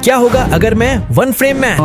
क्या होगा अगर मैं one frame man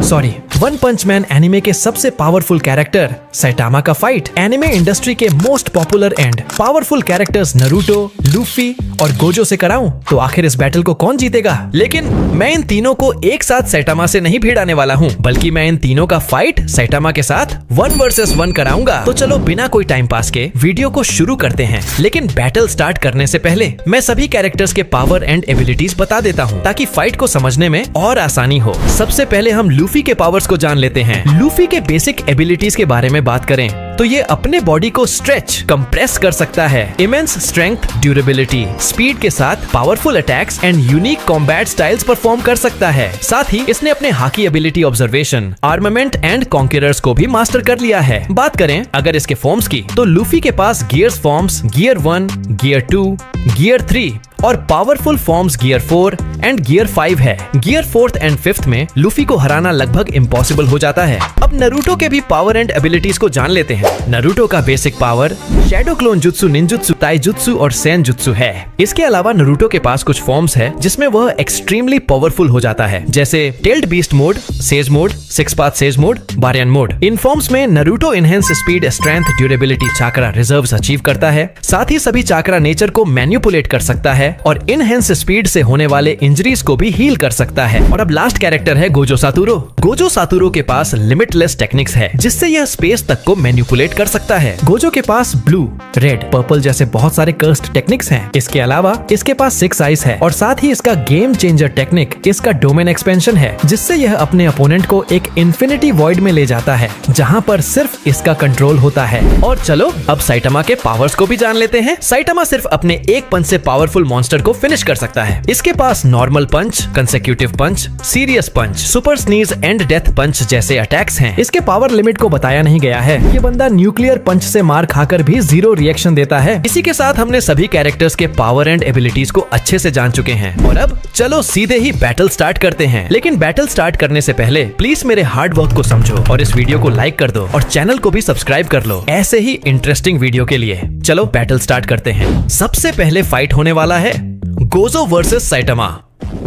sorry one punch man anime के सबसे पावरफुल कैरेक्टर सैटामा का फाइट एनिमे इंडस्ट्री के most popular and powerful characters Naruto, Luffy और गोजो से कराऊं तो आखिर इस बैटल को कौन जीतेगा। लेकिन मैं इन तीनों को एक साथ सैटामा से नहीं भिड़ाने वाला हूं, बल्कि मैं इन तीनों का फाइट सैटामा के साथ 1 वर्सेस 1 कराऊंगा। तो चलो बिना कोई टाइम पास के वीडियो को शुरू करते हैं। लेकिन बैटल स्टार्ट करने से पहले मैं सभी कैरेक्टर्स के पावर एंड एबिलिटीज बता देता हूँ ताकि फाइट को समझने में और आसानी हो। सबसे पहले हम लूफी के पावर्स को जान लेते हैं। लूफी के बेसिक एबिलिटीज के बारे में बात करें तो ये अपने बॉडी को स्ट्रेच, कंप्रेस कर सकता है। इमेंस स्ट्रेंथ, ड्यूरेबिलिटी, स्पीड के साथ powerful attacks and unique combat styles perform कर सकता है। साथ ही इसने अपने hockey ability observation, armament and conquerors को भी मास्टर कर लिया है। बात करें अगर इसके फॉर्म्स की तो लूफी के पास gears forms gear 1, gear 2, gear 3 और powerful forms gear 4 and gear 5 है। गियर 4th एंड 5th में लूफी को हराना लगभग इम्पॉसिबल हो जाता है। अब नारुतो के भी पावर एंड एबिलिटीज को जान लेते हैं। नारुतो का basic power shadow clone jutsu, ninjutsu, taijutsu और सेन जुत्सु है। इसके अलावा नारुतो के पास कुछ फॉर्म्स है जिसमें वह एक्सट्रीमली पावरफुल हो जाता है, जैसे tailed beast mode, sage mode, 6 path sage mode, baryon mode. इन फॉर्म्स में Naruto enhance speed, strength, durability, chakra reserves achieve करता है। साथ ही सभी चाक्रा नेचर को मैनिपुलेट कर सकता है और इनहेंस स्पीड से होने वाले इंजरीज को भी हील कर सकता है। और अब लास्ट कैरेक्टर है गोजो सातुरो। गोजो सातुरो के पास लिमिटलेस टेक्निक्स है जिससे यह स्पेस तक को मैनिपुलेट कर सकता है। गोजो के पास ब्लू, रेड, पर्पल जैसे बहुत सारे कर्स्ड टेक्निक्स हैं। इसके अलावा इसके पास 6 आइज है और साथ ही इसका गेम चेंजर टेक्निक इसका डोमेन एक्सपेंशन है, जिससे यह अपने अपोनेंट को एक इन्फिनिटी वॉइड में ले जाता है जहां पर सिर्फ इसका कंट्रोल होता है। और चलो अब साइटामा के पावर्स को भी जान लेते हैं। साइटामा सिर्फ अपने एक पंच से पावरफुल मॉन्स्टर को फिनिश कर सकता है। इसके पास normal punch, consecutive punch, serious punch, super sneeze and death punch जैसे अटैक्स हैं। इसके पावर लिमिट को बताया नहीं गया है। ये बंदा न्यूक्लियर पंच से मार खाकर भी 0 रिएक्शन देता है। इसी के साथ हमने सभी कैरेक्टर्स के पावर एंड एबिलिटीज को अच्छे से जान चुके हैं और अब चलो सीधे ही बैटल स्टार्ट करते हैं। लेकिन बैटल स्टार्ट करने से पहले प्लीज मेरे हार्ड वर्क को समझो और इस वीडियो को लाइक कर दो और चैनल को भी सब्सक्राइब कर लो ऐसे ही इंटरेस्टिंग वीडियो के लिए। चलो बैटल स्टार्ट करते हैं। सबसे पहले फाइट होने वाला है गोजो वर्सेस साइटामा।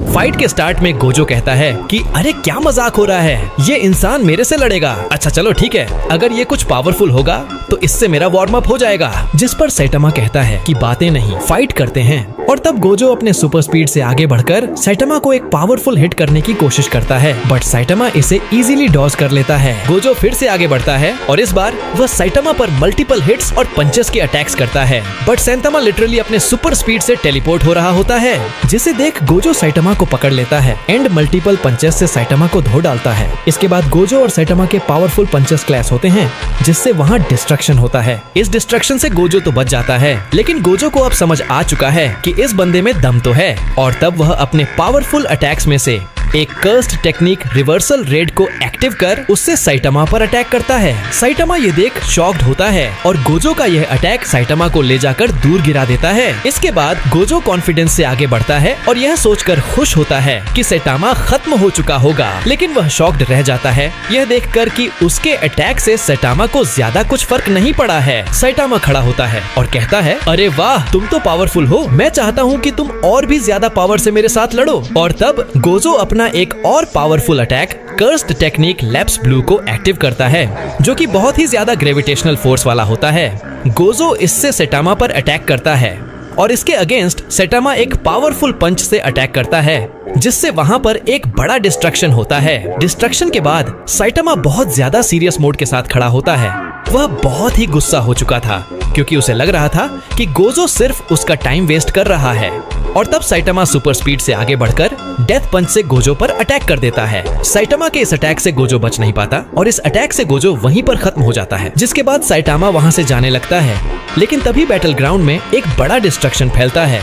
फाइट के स्टार्ट में गोजो कहता है कि अरे क्या मजाक हो रहा है, ये इंसान मेरे से लड़ेगा। अच्छा चलो ठीक है, अगर ये कुछ पावरफुल होगा तो इससे मेरा वार्म अप हो जाएगा। जिस पर साइटामा कहता है कि बातें नहीं, फाइट करते हैं। और तब गोजो अपने सुपर स्पीड से आगे बढ़कर साइटामा को एक पावरफुल हिट करने की कोशिश करता है, बट साइटामा इसे इजीली डॉज कर लेता है। गोजो फिर से आगे बढ़ता है और इस बार वह साइटामा पर मल्टीपल हिट्स और पंचेस के अटैक्स करता है, बट साइटामा लिटरली अपने सुपर स्पीड से टेलीपोर्ट हो रहा होता है, जिसे देख गोजो साइटामा को पकड़ लेता है एंड मल्टीपल पंचेस से साइटामा को धो डालता है। इसके बाद गोजो और साइटामा के पावरफुल पंचेस क्लैश होते हैं, जिससे वहाँ डिस्ट्रक्शन होता है। इस डिस्ट्रक्शन से गोजो तो बच जाता है, लेकिन गोजो को अब समझ आ चुका है कि इस बंदे में दम तो है और तब वह अपने पावरफुल अटैक्स में से एक कर्स्ड टेक्निक रिवर्सल रेड को एक्टिव कर उससे साइटामा पर अटैक करता है। साइटामा ये देख शॉक्ड होता है और गोजो का यह अटैक साइटामा को ले जाकर दूर गिरा देता है। इसके बाद गोजो कॉन्फिडेंस से आगे बढ़ता है और यह सोचकर खुश होता है कि साइटामा खत्म हो चुका होगा, लेकिन वह शॉक्ड रह जाता है यह देखकर कि उसके अटैक से साइटामा को ज्यादा कुछ फर्क नहीं पड़ा है। साइटामा खड़ा होता है और कहता है अरे वाह, तुम तो पावरफुल हो, मैं चाहता हूँ कि तुम और भी ज्यादा पावर से मेरे साथ लड़ो। और तब गोजो अपना एक और powerful attack cursed technique lapse blue को एक्टिव करता है, जो कि बहुत ही ज्यादा ग्रेविटेशनल फोर्स वाला होता है। गोजो इससे साइटामा पर अटैक करता है और इसके अगेंस्ट साइटामा एक पावरफुल पंच से अटैक करता है, जिससे वहां पर एक बड़ा डिस्ट्रक्शन होता है। डिस्ट्रक्शन के बाद साइटामा बहुत ज्यादा सीरियस मोड के साथ खड़ा होता है। वह बहुत ही गुस्सा हो चुका था क्योंकि उसे लग रहा था कि गोजो सिर्फ उसका टाइम वेस्ट कर रहा है। और तब साइटामा सुपर स्पीड से आगे बढ़कर डेथ पंच से गोजो पर अटैक कर देता है। साइटामा के इस अटैक से गोजो बच नहीं पाता और इस अटैक से गोजो वहीं पर खत्म हो जाता है, जिसके बाद साइटामा वहां से जाने लगता है। लेकिन तभी बैटल ग्राउंड में एक बड़ा डिस्ट्रक्शन फैलता है।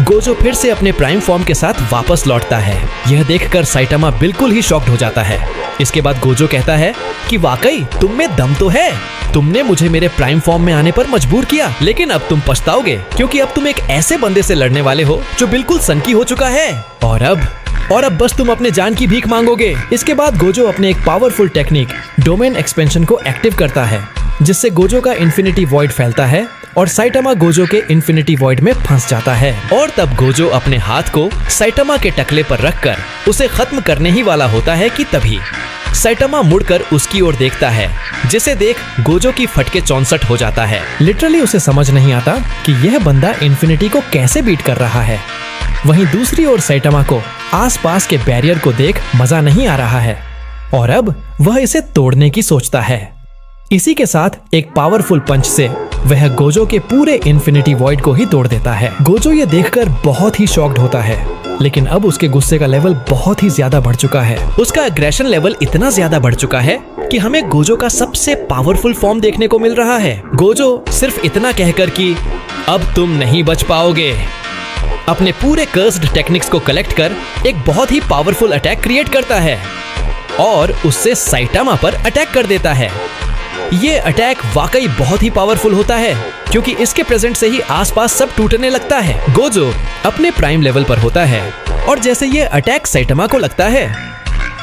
गोजो फिर से अपने प्राइम फॉर्म के साथ वापस लौटता है। यह देखकर साइटामा बिल्कुल ही शॉक्ड हो जाता है। इसके बाद गोजो कहता है कि वाकई तुम में दम तो है, तुमने मुझे मेरे प्राइम फॉर्म में आने पर मजबूर किया, लेकिन अब तुम पछताओगे क्योंकि अब तुम एक ऐसे बंदे से लड़ने वाले हो जो बिल्कुल सनकी हो चुका है। और अब बस तुम अपने जान की भीख मांगोगे। इसके बाद गोजो अपने एक पावरफुल टेक्निक डोमेन एक्सपेंशन को एक्टिव करता है, जिससे गोजो का इन्फिनिटी वॉइड फैलता है और साइटामा गोजो के इन्फिनिटी वॉइड में फंस जाता है। और तब गोजो अपने हाथ को साइटामा के टकले पर रखकर उसे खत्म करने ही वाला होता है कि तभी साइटामा मुड़कर उसकी ओर देखता है, जिसे देख गोजो की फटके 64 हो जाता है। लिटरली उसे समझ नहीं आता कि यह बंदा इन्फिनिटी को कैसे बीट कर रहा है। वहीं दूसरी ओर साइटामा को आसपास के बैरियर को देख मजा नहीं आ रहा है और अब वह इसे तोड़ने की सोचता है। इसी के साथ एक पावरफुल पंच से वह गोजो के पूरे इन्फिनिटी वॉइड को ही तोड़ देता है। गोजो ये देखकर बहुत ही शॉक्ड होता है, लेकिन अब उसके गुस्से का लेवल बहुत ही ज्यादा बढ़ चुका है। उसका एग्रेशन लेवल इतना ज्यादा बढ़ चुका है कि हमें गोजो का सबसे पावरफुल फॉर्म देखने को मिल रहा है। गोजो सिर्फ इतना कहकर कि अब तुम नहीं बच पाओगे, अपने पूरे कर्स्ड टेक्निक्स को कलेक्ट कर एक बहुत ही पावरफुल अटैक क्रिएट करता है और उससे साइटामा पर अटैक कर देता है। ये अटैक वाकई बहुत ही पावरफुल होता है क्योंकि इसके प्रेजेंट से ही आसपास सब टूटने लगता है। गोजो अपने प्राइम लेवल पर होता है और जैसे ये अटैक साइटामा को लगता है,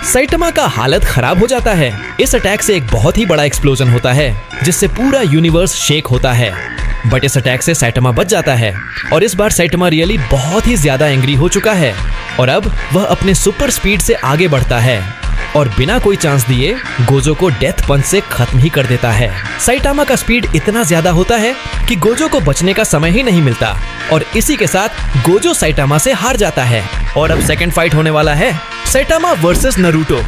साइटामा का हालत खराब हो जाता है। इस अटैक से एक बहुत ही बड़ा एक्सप्लोजन होता है जिससे पूरा यूनिवर्स शेक होता है। बट इस अटैक से साइटामा बच जाता है और इस बार साइटामा रियली बहुत ही ज्यादा एंग्री हो चुका है और अब वह अपने सुपर स्पीड से आगे बढ़ता है और बिना कोई चांस दिए गोजो को डेथ पंच से खत्म ही कर देता है। साइटामा का स्पीड इतना ज्यादा होता है कि गोजो को बचने का समय ही नहीं मिलता और इसी के साथ गोजो साइटामा से हार जाता है। और अब सेकंड फाइट होने वाला है, साइटामा वर्सेस नारुतो।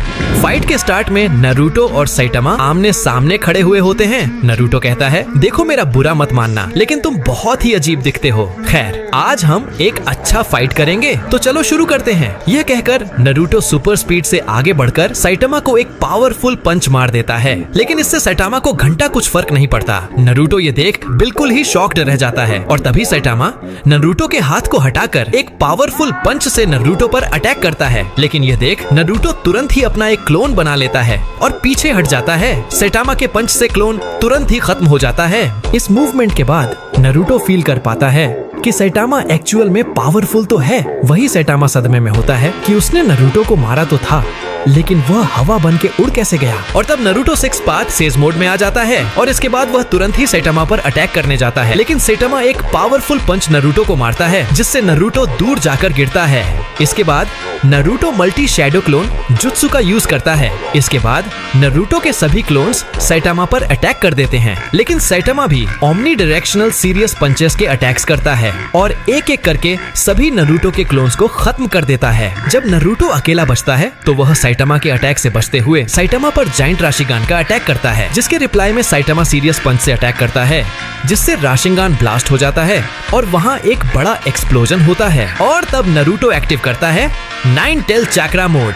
फाइट के स्टार्ट में नारुतो और साइटामा आमने सामने खड़े हुए होते हैं। नारुतो कहता है, देखो मेरा बुरा मत मानना, लेकिन तुम बहुत ही अजीब दिखते हो। खैर, आज हम एक अच्छा फाइट करेंगे, तो चलो शुरू करते हैं। यह कहकर नारुतो सुपर स्पीड से आगे बढ़कर साइटामा को एक पावरफुल पंच मार देता है, लेकिन इससे साइटामा को घंटा कुछ फर्क नहीं पड़ता। नारुतो ये देख बिल्कुल ही शॉक्ड रह जाता है और तभी साइटामा नारुतो के हाथ को हटाकर एक पावरफुल पंच से नारुतो पर अटैक करता है, लेकिन यह देख नारुतो तुरंत ही अपना एक क्लोन बना लेता है और पीछे हट जाता है। साइटामा के पंच से क्लोन तुरंत ही खत्म हो जाता है। इस मूवमेंट के बाद नारुतो फील कर पाता है कि साइटामा एक्चुअल में पावरफुल तो है। वही साइटामा सदमे में होता है कि उसने नारुतो को मारा तो था, लेकिन वह हवा बन के उड़ कैसे गया। और तब नारुतो 6 पाथ सेज मोड में आ जाता है और इसके बाद वह तुरंत ही साइटामा पर अटैक करने जाता है, लेकिन साइटामा एक पावरफुल पंच नारुतो को मारता है जिससे नारुतो दूर जाकर गिरता है। इसके बाद Naruto multi shadow clone jutsu का यूज करता है। इसके बाद नारुतो के सभी क्लोन्स साइटामा पर अटैक कर देते हैं, लेकिन साइटामा भी ओमनी डायरेक्शनल सीरियस पंचेस के अटैक्स करता है और एक एक करके सभी नारुतो के क्लोन्स को खत्म कर देता है। जब नारुतो अकेला बचता है तो वह साइटामा के अटैक से बचते हुए साइटामा पर जाइंट राशिगान का अटैक करता है, जिसके रिप्लाई में साइटामा सीरियस पंच से अटैक करता है, जिससे राशिगान ब्लास्ट हो जाता है और वहाँ एक बड़ा एक्सप्लोजन होता है। और तब नारुतो एक्टिव करता है 9 टेल चक्रा मोड।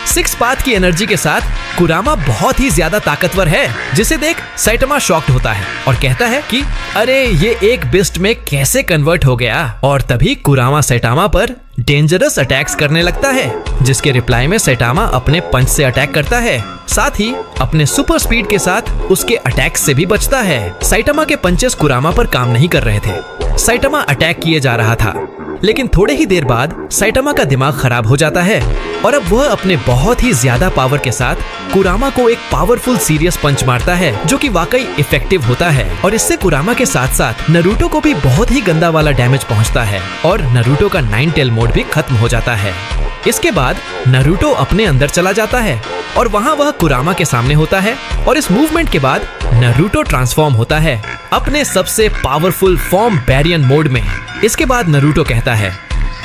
6 पाथ की एनर्जी के साथ कुरामा बहुत ही ज्यादा ताकतवर है, जिसे देख साइटामा शॉक्ड होता है और कहता है कि अरे ये एक बिस्ट में कैसे कन्वर्ट हो गया। और तभी कुरामा साइटामा पर डेंजरस अटैक्स करने लगता है, जिसके रिप्लाई में साइटामा अपने पंच से अटैक करता है, साथ ही अपने सुपर स्पीड के साथ उसके अटैक से भी बचता है। साइटामा के पंचेस कुरामा पर काम नहीं कर रहे थे। साइटामा अटैक किए जा रहा था, लेकिन थोड़े ही देर बाद साइटामा का दिमाग खराब हो जाता है और अब वह अपने बहुत ही ज्यादा पावर के साथ कुरामा को एक पावरफुल सीरियस पंच मारता है, जो कि वाकई इफेक्टिव होता है और इससे कुरामा के साथ साथ नारुतो को भी बहुत ही गंदा वाला डैमेज पहुंचता है और नारुतो का 9 टेल मोड भी खत्म हो जाता है। इसके बाद नारुतो अपने अंदर चला जाता है और वहाँ वह कुरामा के सामने होता है और इस मूवमेंट के बाद नारुतो ट्रांसफॉर्म होता है अपने सबसे पावरफुल फॉर्म बैरियन मोड में। इसके बाद नारुतो कहता है,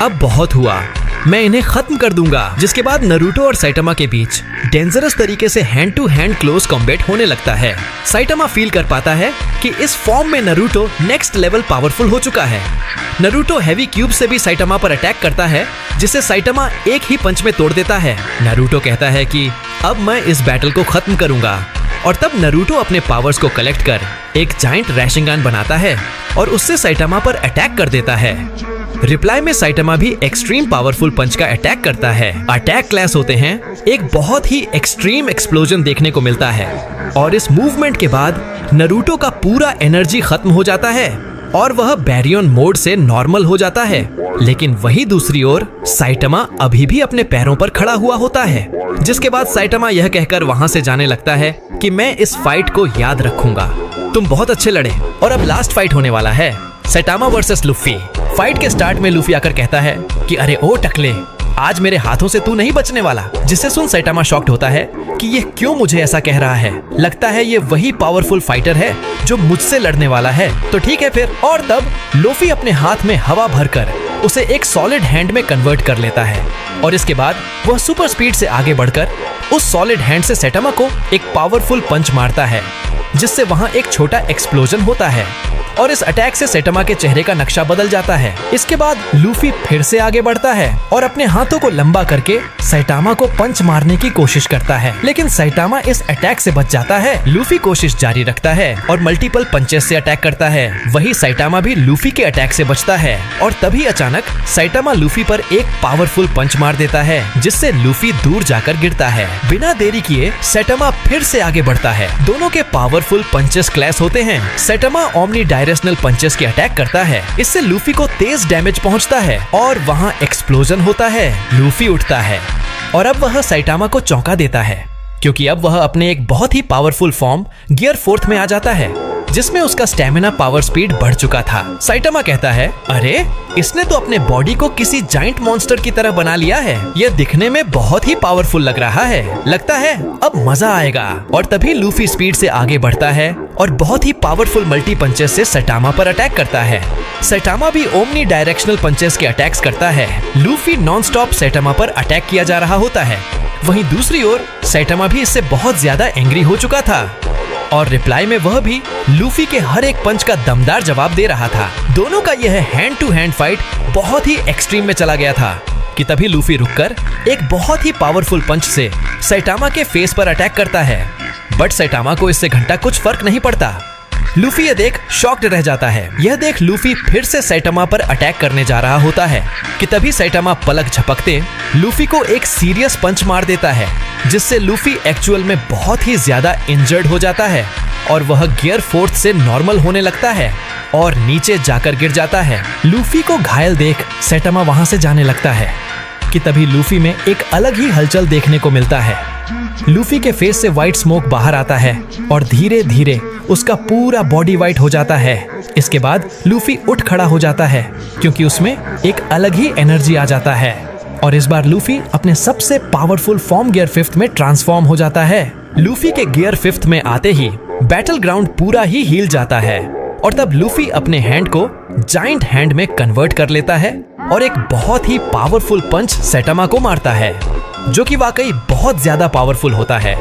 अब बहुत हुआ, मैं इन्हें खत्म कर दूंगा। जिसके बाद नारुतो और साइटामा के बीच डेंजरस तरीके से hand to hand close combat होने लगता है। साइटामा फील कर पाता है कि इस फॉर्म में नारुतो नेक्स्ट लेवल पावरफुल हो चुका है। नारुतो हैवी क्यूब से भी साइटामा पर अटैक करता है, जिसे साइटामा एक ही पंच में तोड़ देता है। नारुतो कहता है कि अब मैं इस बैटल को खत्म करूंगा और तब नारुतो अपने पावर्स को कलेक्ट कर एक जाइंट रैशिंगान बनाता है और उससे साइटामा पर अटैक कर देता है। रिप्लाई में साइटामा भी एक्सट्रीम पावरफुल पंच का अटैक करता है। अटैक क्लैश होते हैं, एक बहुत ही एक्सट्रीम एक्सप्लोजन देखने को मिलता है और इस मूवमेंट के बाद नारुतो का पूरा एनर्जी खत्म हो जाता है और वह बैरियन मोड से नॉर्मल हो जाता है। लेकिन वही दूसरी ओर साइटामा अभी भी अपने पैरों पर खड़ा हुआ होता है, जिसके बाद साइटामा यह कहकर वहां से जाने लगता है कि मैं इस फाइट को याद रखूंगा तुम बहुत अच्छे लड़े और अब लास्ट फाइट होने वाला है, सैटामा वर्सेस लूफी। फाइट के स्टार्ट में लूफी आकर कहता है कि अरे ओ टकले, आज मेरे हाथों से तू नहीं बचने वाला। जिसे सुन सैटामा शॉक्ड होता है कि ये क्यों मुझे ऐसा कह रहा है। लगता है ये वही पावरफुल फाइटर है जो मुझसे लड़ने वाला है, तो ठीक है फिर। और तब लूफी अपने हाथ में हवा भरकर उसे एक सॉलिड हैंड में कन्वर्ट कर लेता है और इसके बाद वह सुपर स्पीड से आगे बढ़कर उस सॉलिड हैंड से सैटामा को एक पावरफुल पंच मारता है, जिससे वहां एक छोटा एक्सप्लोजन होता है और इस अटैक से सैटामा के चेहरे का नक्शा बदल जाता है। इसके बाद लूफी फिर से आगे बढ़ता है और अपने हाथों को लंबा करके सैटामा को पंच मारने की कोशिश करता है, लेकिन सैटामा इस अटैक से बच जाता है। लूफी कोशिश जारी रखता है और मल्टीपल पंचेस से अटैक करता है। वही सैटामा भी लूफी के अटैक से बचता है और तभी अचानक सैटामा लूफी पर एक पावरफुल पंच मार देता है, जिससे लूफी दूर जाकर गिरता है। बिना देरी किए सैटामा फिर से आगे बढ़ता है। दोनों के पावरफुल पंचेस क्लैश होते हैं। सैटामा ओमनी डायरेक्शनल पंचेस के अटैक करता है, इससे लूफी को तेज डैमेज पहुंचता है और वहां एक्सप्लोजन होता है। लूफी उठता है और अब वह सैटामा को चौंका देता है, क्योंकि अब वह अपने एक बहुत ही पावरफुल फॉर्म गियर 4 में आ जाता है, जिसमें उसका स्टेमिना पावर स्पीड बढ़ चुका था। सैटामा कहता है, अरे इसने तो अपने बॉडी को किसी जाइंट मॉन्स्टर की तरह बना लिया है। यह दिखने में बहुत ही पावरफुल लग रहा है। लगता है अब मजा आएगा। और तभी लूफी स्पीड से आगे बढ़ता है और बहुत ही पावरफुल मल्टी पंचेस से सैटामा पर अटैक करता है। सैटामा भी ओमनी डायरेक्शनल पंचेस के अटैक्स करता है। लूफी नॉन स्टॉप सैटामा पर अटैक किया जा रहा होता है। वहीं दूसरी ओर सैटामा भी इससे बहुत ज्यादा एंग्री हो चुका था और रिप्लाई में वह भी लूफी के हर एक पंच का दमदार जवाब दे रहा था। दोनों का यह हैंड टू हैंड फाइट बहुत ही एक्सट्रीम में चला गया था कि तभी लूफी रुककर एक बहुत ही पावरफुल पंच से सैटामा के फेस पर अटैक करता है, बट सैटामा को इससे घंटा कुछ फर्क नहीं पड़ता। लूफी ये देख शॉक्ड रह जाता है। यह देख लूफी फिर से सैटामा पर अटैक करने जा रहा होता है कि तभी सैटामा पलक झपकते लूफी को एक सीरियस पंच मार देता है, जिससे लूफी एक्चुअल में बहुत ही ज्यादा इंजर्ड हो जाता है और वह गियर 4 से नॉर्मल होने लगता है और नीचे जाकर गिर जाता है। लूफी को घायल देख सैटामा वहां से जाने लगता है कि तभी लूफी में एक अलग ही हलचल देखने को मिलता है। लूफी के फेस से व्हाइट स्मोक बाहर आता है और धीरे धीरे उसका पूरा बॉडी व्हाइट हो जाता है। इसके बाद लूफी उठ खड़ा हो जाता है, क्योंकि उसमें एक अलग ही एनर्जी आ जाता है और इस बार लूफी अपने सबसे पावरफुल फॉर्म गियर 5 में ट्रांसफॉर्म हो जाता है। लूफी के गियर 5 में आते ही बैटल ग्राउंड पूरा ही हिल जाता है और तब लूफी अपने हैंड को जाइंट हैंड में कन्वर्ट कर लेता है और एक बहुत ही पावरफुल पंच सैटामा को मारता है, जो कि वाकई बहुत ज्यादा पावरफुल होता है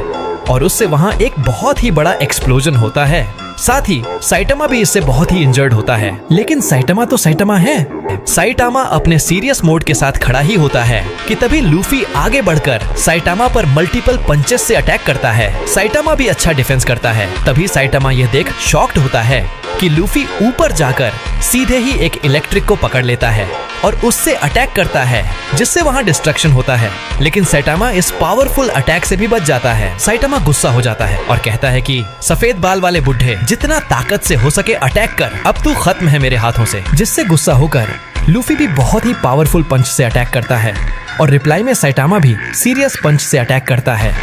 और उससे वहां एक बहुत ही बड़ा एक्सप्लोजन होता है। साथ ही सैटामा भी इससे बहुत ही इंजर्ड होता है, लेकिन सैटामा तो सैटामा है। सैटामा अपने सीरियस मोड के साथ खड़ा ही होता है कि तभी लूफी आगे बढ़कर सैटामा पर मल्टीपल पंचेस से अटैक करता है। सैटामा भी अच्छा डिफेंस करता है। तभी सैटामा यह देख शॉक्ड होता है कि लूफी ऊपर जाकर सीधे ही एक इलेक्ट्रिक को पकड़ लेता है और उससे अटैक करता है, जिससे वहां डिस्ट्रक्शन होता है। लेकिन सैटामा इस पावरफुल अटैक से भी बच जाता है। सैटामा गुस्सा हो जाता है और कहता है कि सफेद बाल वाले बुढ़े, जितना ताकत से हो सके अटैक कर, अब तू खत्म है मेरे हाथों से। जिससे गुस्सा होकर लूफी भी बहुत ही पावरफुल पंच से अटैक करता है और रिप्लाई में सैटामा भी सीरियस पंच से अटैक करता है।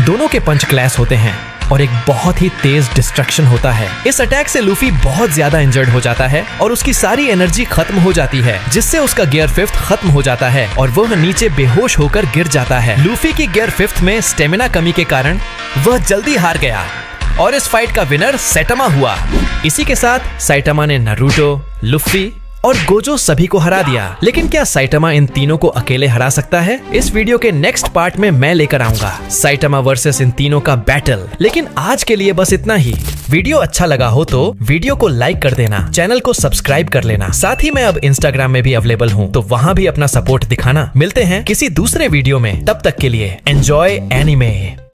दोनों के पंच क्लैश होते हैं और एक बहुत ही तेज डिस्ट्रक्शन होता है। इस अटैक से लूफी बहुत ज्यादा इंजर्ड हो जाता है और उसकी सारी एनर्जी खत्म हो जाती है, जिससे उसका गियर 5 खत्म हो जाता है और वह नीचे बेहोश होकर गिर जाता है। लूफी की गियर 5 में स्टेमिना कमी के कारण वह जल्दी हार गया और इस फाइट का विनर सैटामा हुआ। इसी के साथ सैटामा ने नारुतो, लूफी और गोजो सभी को हरा दिया। लेकिन क्या सैटामा इन तीनों को अकेले हरा सकता है? इस वीडियो के नेक्स्ट पार्ट में मैं लेकर आऊंगा सैटामा वर्सेस इन तीनों का बैटल। लेकिन आज के लिए बस इतना ही। वीडियो अच्छा लगा हो तो वीडियो को लाइक कर देना, चैनल को सब्सक्राइब कर लेना। साथ ही मैं अब इंस्टाग्राम में भी अवेलेबल हूँ, तो वहाँ भी अपना सपोर्ट दिखाना। मिलते हैं किसी दूसरे वीडियो में, तब तक के लिए एंजॉय एनीमे।